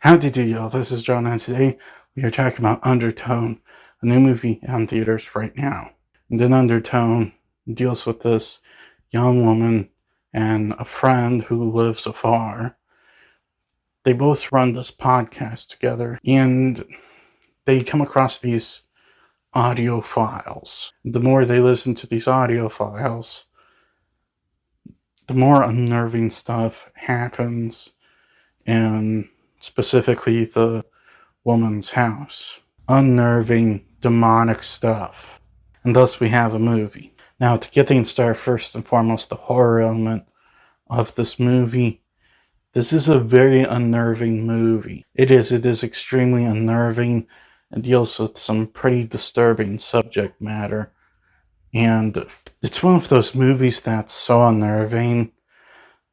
Howdy do y'all, this is John, and today we are talking about Undertone, a new movie on theaters right now. And in Undertone, deals with this young woman and a friend who lives afar. They both run this podcast together, and they come across these audio files. The more they listen to these audio files, the more unnerving stuff happens, and specifically the woman's house. Unnerving, demonic stuff. And thus we have a movie. Now, to get things started, first and foremost, the horror element of this movie. This is a very unnerving movie. It is extremely unnerving and deals with some pretty disturbing subject matter. And it's one of those movies that's so unnerving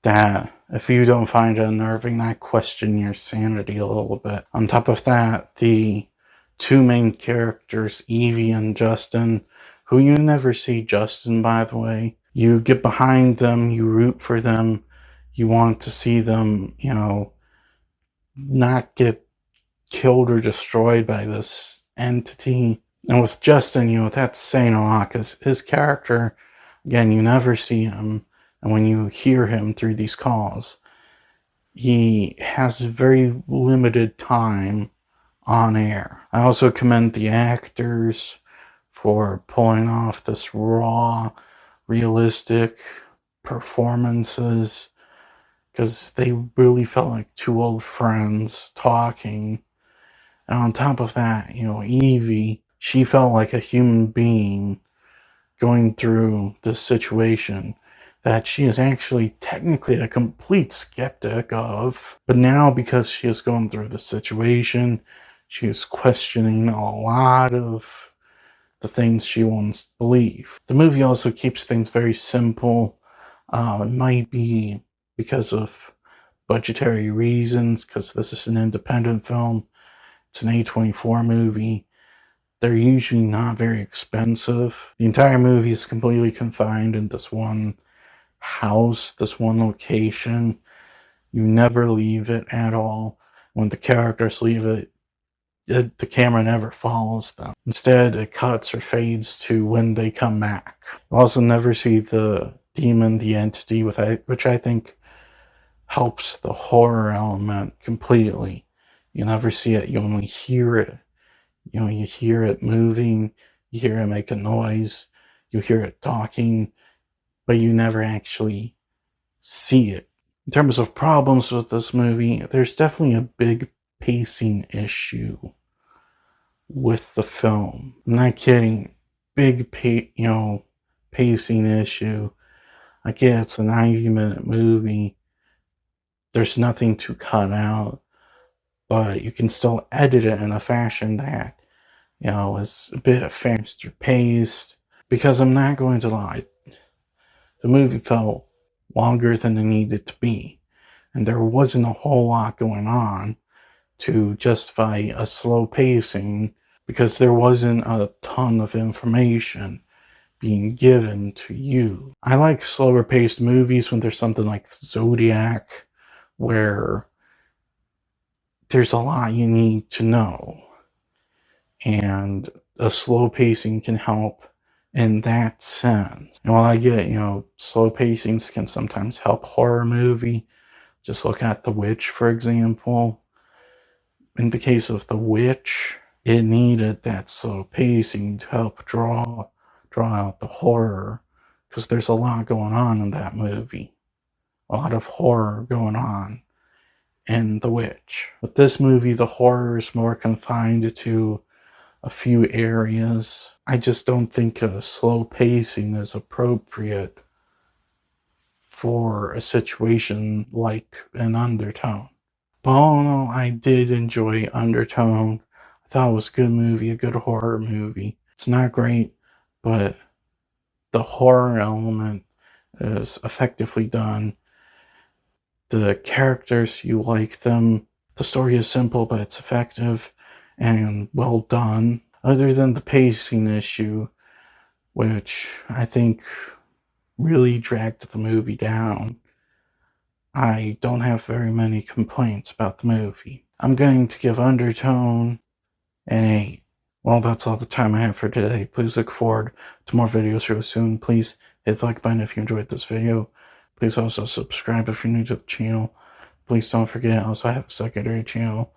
that if you don't find it unnerving, I question your sanity a little bit. On top of that, the two main characters, Evie and Justin, who you never see Justin, by the way. You get behind them, you root for them, you want to see them, not get killed or destroyed by this entity. And with Justin, that's saying a lot, because his character, again, you never see him. And when you hear him through these calls, he has very limited time on air. I also commend the actors for pulling off this raw, realistic performances, because they really felt like two old friends talking. And on top of that, Evie, she felt like a human being going through this situation that she is actually technically a complete skeptic of. But now, because she is going through the situation, she is questioning a lot of the things she once believed. The movie also keeps things very simple. It might be because of budgetary reasons, because this is an independent film. It's an A24 movie. They're usually not very expensive. The entire movie is completely confined in this one house, this one location. You never leave it at all. When the characters leave it, the camera never follows them. Instead, it cuts or fades to when they come back. You also never see the demon, the entity, which I think helps the horror element completely. You never see it, you only hear it. You hear it moving, you hear it make a noise, you hear it talking, but you never actually see it. In terms of problems with this movie, there's definitely a big pacing issue with the film. I'm not kidding. Big pacing issue. I get it's a 90-minute movie. There's nothing to cut out, but you can still edit it in a fashion that, is a bit faster paced. Because I'm not going to lie, the movie felt longer than it needed to be, and there wasn't a whole lot going on to justify a slow pacing, because there wasn't a ton of information being given to you. I like slower paced movies when there's something like Zodiac, where there's a lot you need to know, and a slow pacing can help in that sense. And while I get, slow pacings can sometimes help horror movie, just look at The Witch, for example. In the case of The Witch, it needed that slow pacing to help draw out the horror, because there's a lot going on in that movie. A lot of horror going on in The Witch. With this movie, the horror is more confined to a few areas. I just don't think a slow pacing is appropriate for a situation like an Undertone. But all in all, I did enjoy Undertone. I thought it was a good movie, a good horror movie. It's not great, but the horror element is effectively done. The characters, you like them. The story is simple, but it's effective and well done. Other than the pacing issue, which I think really dragged the movie down, I don't have very many complaints about the movie. I'm going to give Undertone an 8. Well, that's all the time I have for today. Please look forward to more videos real soon. Please hit the like button if you enjoyed this video. Please also subscribe if you're new to the channel. Please don't forget, I also have a secondary channel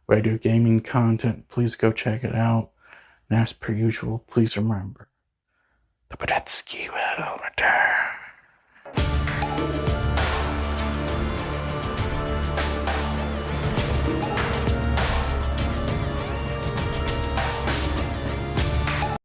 where I do gaming content. Please go check it out. And as per usual, please remember, the Badetsky will return.